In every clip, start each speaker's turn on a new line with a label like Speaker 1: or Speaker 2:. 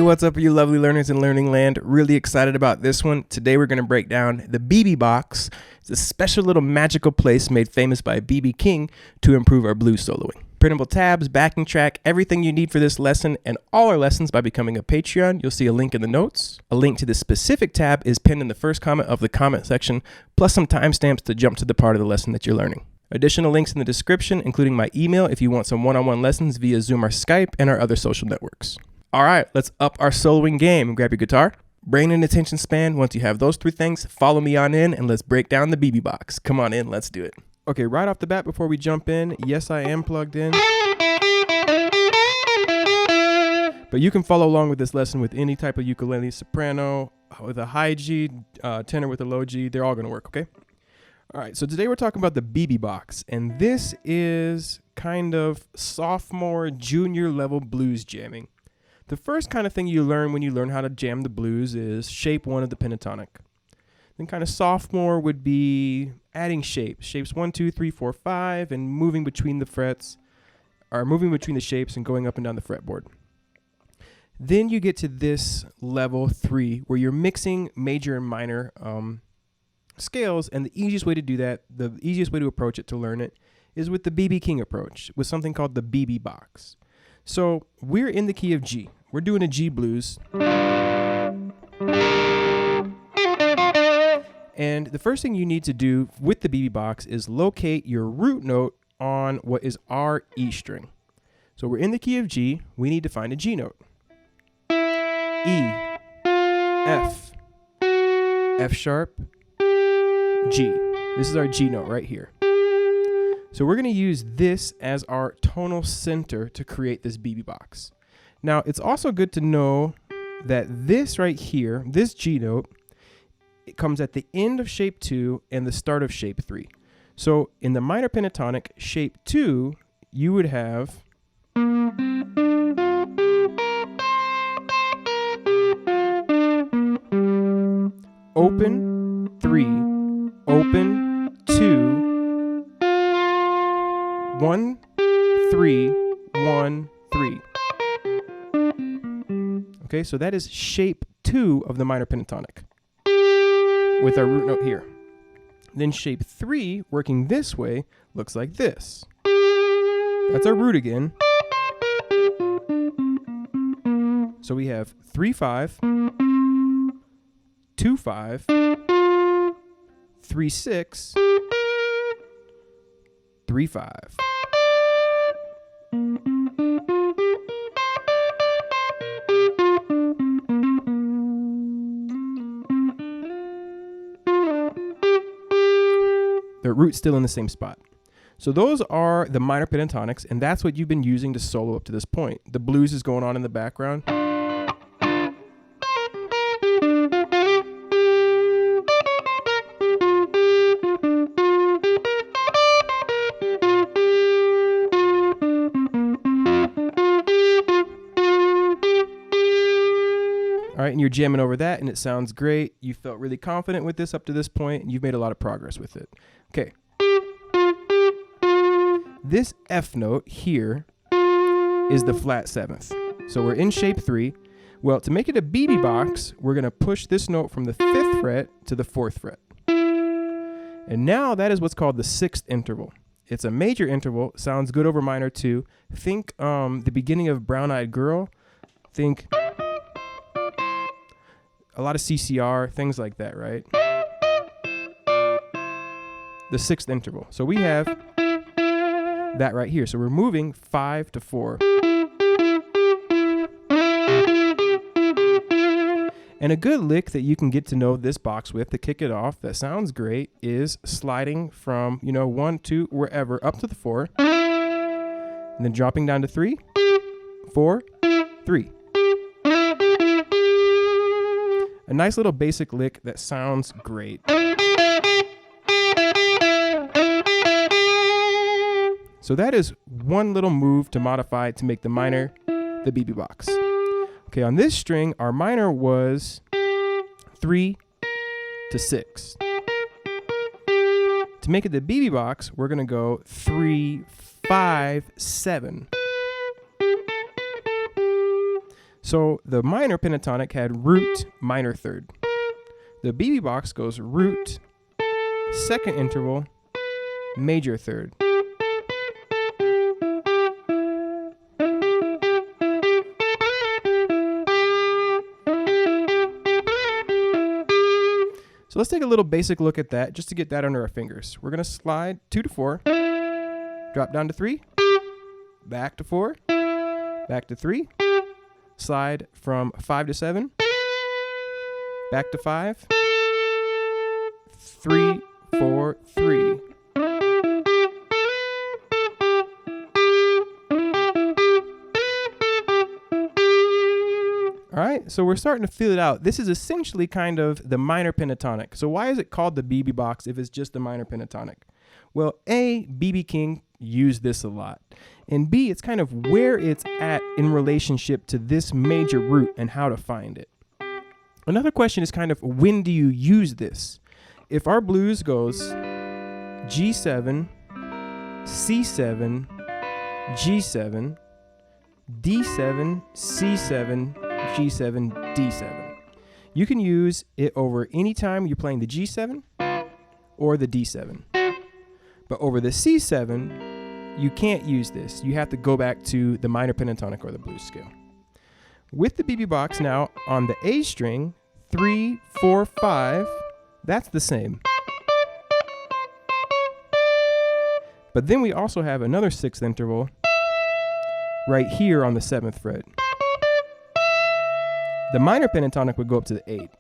Speaker 1: what's up, you lovely learners in Learning Land? Really excited about this one. Today we're going to break down the BB box. It's a special little magical place made famous by B.B. King to improve our blues soloing. Printable tabs, backing track, everything you need for this lesson and all our lessons by becoming a Patreon. You'll see a link in the notes. A link to the specific tab is pinned in the first comment of the comment section, plus some timestamps to jump to the part of the lesson that you're learning. Additional links in the description, including my email if you want some one-on-one lessons via Zoom or Skype and our other social networks. All right, let's up our soloing game. Grab your guitar, brain and attention span. Once you have those three things, follow me on in and let's break down the BB box. Come on in, let's do it. Okay, right off the bat before we jump in, yes, I am plugged in. But you can follow along with this lesson with any type of ukulele, soprano, with a high G, tenor with a low G. They're all gonna work, okay? All right, so today we're talking about the BB box, and this is kind of sophomore, junior level blues jamming. The first kind of thing you learn when you learn how to jam the blues is shape 1 of the pentatonic. Then kind of sophomore would be adding shapes 1, 2, 3, 4, 5, and moving between the frets, or moving between the shapes and going up and down the fretboard. Then you get to this level 3 where you're mixing major and minor scales, and the easiest way to do that, the easiest way to approach it, to learn it, is with the B.B. King approach, with something called the BB box. So we're in the key of G. We're doing a G blues. And the first thing you need to do with the BB box is locate your root note on what is our E string. So we're in the key of G. We need to find a G note. E, F, F sharp, G. This is our G note right here. So we're going to use this as our tonal center to create this BB box. Now, it's also good to know that this right here, this G note, it comes at the end of shape 2 and the start of shape 3. So in the minor pentatonic, shape 2, you would have open 3, open 2, 1, 3, 1, 3. Okay, so that is shape 2 of the minor pentatonic with our root note here. Then shape 3, working this way, looks like this. That's our root again. So we have 3, 5, 2, 5, 3, 6, 3, 5. The root's still in the same spot. So those are the minor pentatonics, and that's what you've been using to solo up to this point. The blues is going on in the background. All right, and you're jamming over that, and it sounds great. You felt really confident with this up to this point, and you've made a lot of progress with it. Okay. This F note here is the flat 7th. So we're in shape 3. Well, to make it a BB box, we're going to push this note from the 5th fret to the 4th fret. And now that is what's called the 6th interval. It's a major interval. Sounds good over minor 2. Think the beginning of Brown Eyed Girl. Think a lot of CCR, things like that, right? The 6th interval. So we have that right here. So we're moving 5 to 4. And a good lick that you can get to know this box with to kick it off that sounds great is sliding from, 1, 2, wherever, up to the 4. And then dropping down to 3, 4, 3. A nice little basic lick that sounds great. So that is one little move to modify to make the minor the BB box. Okay, on this string, our minor was 3 to 6. To make it the BB box, we're going to go 3, 5, 7. So the minor pentatonic had root, minor third. The BB box goes root, second interval, major third. So let's take a little basic look at that just to get that under our fingers. We're going to slide 2 to 4, drop down to 3, back to 4, back to 3, slide from 5 to 7, back to 5, 3, 4, 3. All right, so we're starting to feel it out. This is essentially kind of the minor pentatonic. So why is it called the BB box if it's just the minor pentatonic? Well, A, B.B. King used this a lot. And B, it's kind of where it's at in relationship to this major root and how to find it. Another question is kind of when do you use this? If our blues goes G7, C7, G7, D7, C7, G7, D7. You can use it over any time you're playing the G7 or the D7. But over the C7, you can't use this. You have to go back to the minor pentatonic or the blues scale. With the BB box now on the A string, 3, 4, 5, that's the same. But then we also have another 6th interval right here on the 7th fret. The minor pentatonic would go up to the 8.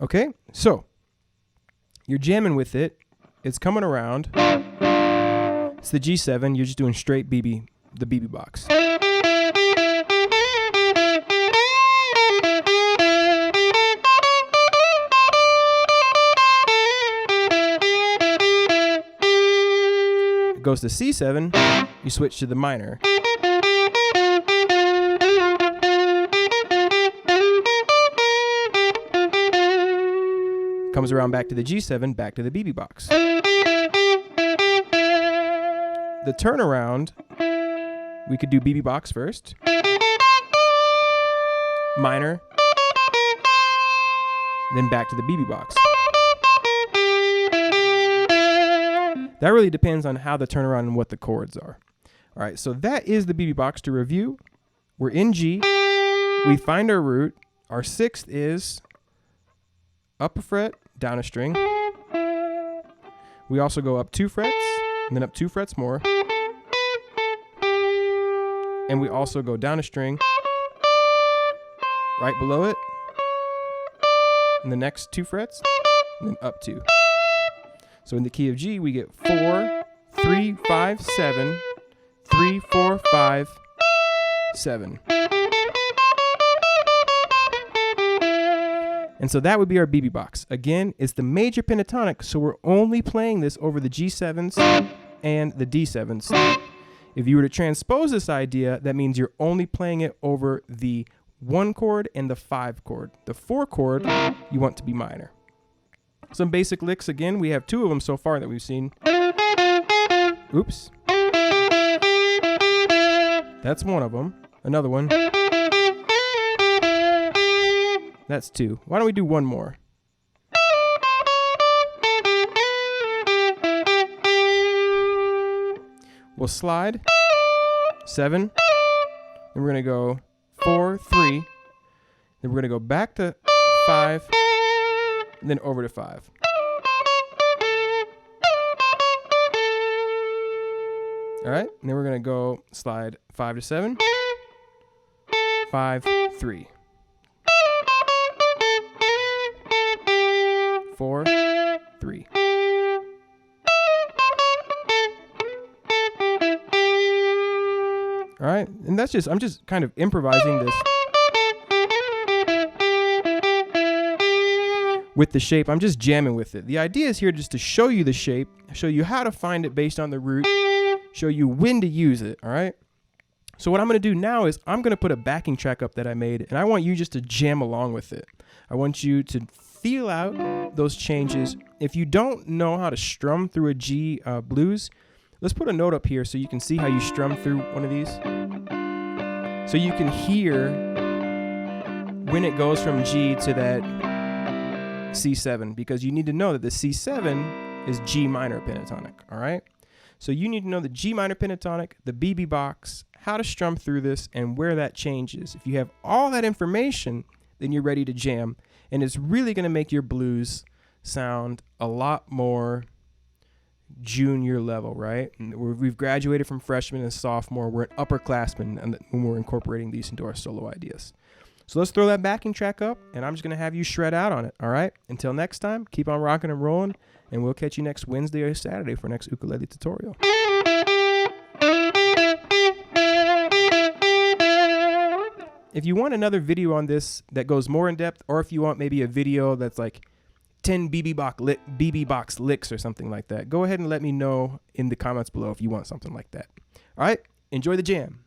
Speaker 1: Okay, so you're jamming with it. It's coming around. It's the G7. You're just doing straight BB, the BB box. It goes to C7. You switch to the minor. Comes around back to the G7, back to the BB box. The turnaround, we could do BB box first, minor, then back to the BB box. That really depends on how the turnaround and what the chords are. All right, so that is the BB box. To review, we're in G, we find our root, our 6th is up a fret, down a string. We also go up 2 frets, and then up 2 frets more. And we also go down a string, right below it, and the next 2 frets, and then up 2. So in the key of G, we get 4, 3, 5, 7, 3, 4, 5, 7. And so that would be our BB box. Again, it's the major pentatonic, so we're only playing this over the G7s and the D7s. If you were to transpose this idea, that means you're only playing it over the 1 chord and the 5 chord. The 4 chord, you want to be minor. Some basic licks again. We have 2 of them so far that we've seen. Oops. That's one of them. Another one. That's 2. Why don't we do one more? We'll slide 7, then we're going to go 4, 3, then we're going to go back to 5, and then over to 5. All right, and then we're going to go slide 5 to 7, 5, 3. 4, 3. All right, and that's just, I'm just kind of improvising this with the shape. I'm just jamming with it. The idea is here just to show you the shape, show you how to find it based on the root, show you when to use it, all right? So what I'm going to do now is I'm going to put a backing track up that I made, and I want you just to jam along with it. I want you to feel out those changes. If you don't know how to strum through a G blues, let's put a note up here so you can see how you strum through one of these. So you can hear when it goes from G to that C7, because you need to know that the C7 is G minor pentatonic, all right? So you need to know the G minor pentatonic, the BB box, how to strum through this, and where that changes. If you have all that information, then you're ready to jam. And it's really going to make your blues sound a lot more junior level, right? We've graduated from freshman and sophomore. We're an upperclassmen when we're incorporating these into our solo ideas. So let's throw that backing track up, and I'm just going to have you shred out on it, all right? Until next time, keep on rocking and rolling, and we'll catch you next Wednesday or Saturday for next ukulele tutorial. If you want another video on this that goes more in depth, or if you want maybe a video that's like 10 BB box licks or something like that, go ahead and let me know in the comments below if you want something like that. All right, enjoy the jam.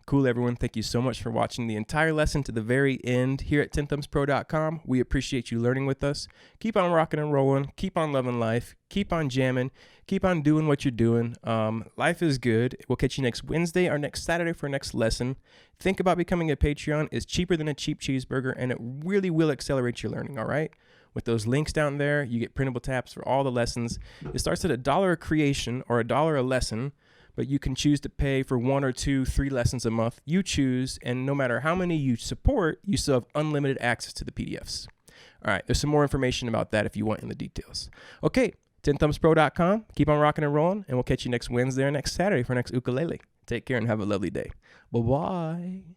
Speaker 1: Cool, everyone. Thank you so much for watching the entire lesson to the very end here at 10thumbspro.com. We appreciate you learning with us. Keep on rocking and rolling. Keep on loving life. Keep on jamming. Keep on doing what you're doing. Life is good. We'll catch you next Wednesday or next Saturday for our next lesson. Think about becoming a Patreon. It's cheaper than a cheap cheeseburger, and it really will accelerate your learning, all right? With those links down there, you get printable tabs for all the lessons. It starts at $1 a creation or $1 a lesson, but you can choose to pay for 1 or 2, 3 lessons a month. You choose, and no matter how many you support, you still have unlimited access to the PDFs. All right, there's some more information about that if you want in the details. Okay, 10thumbspro.com. Keep on rocking and rolling, and we'll catch you next Wednesday or next Saturday for next ukulele. Take care and have a lovely day. Bye-bye.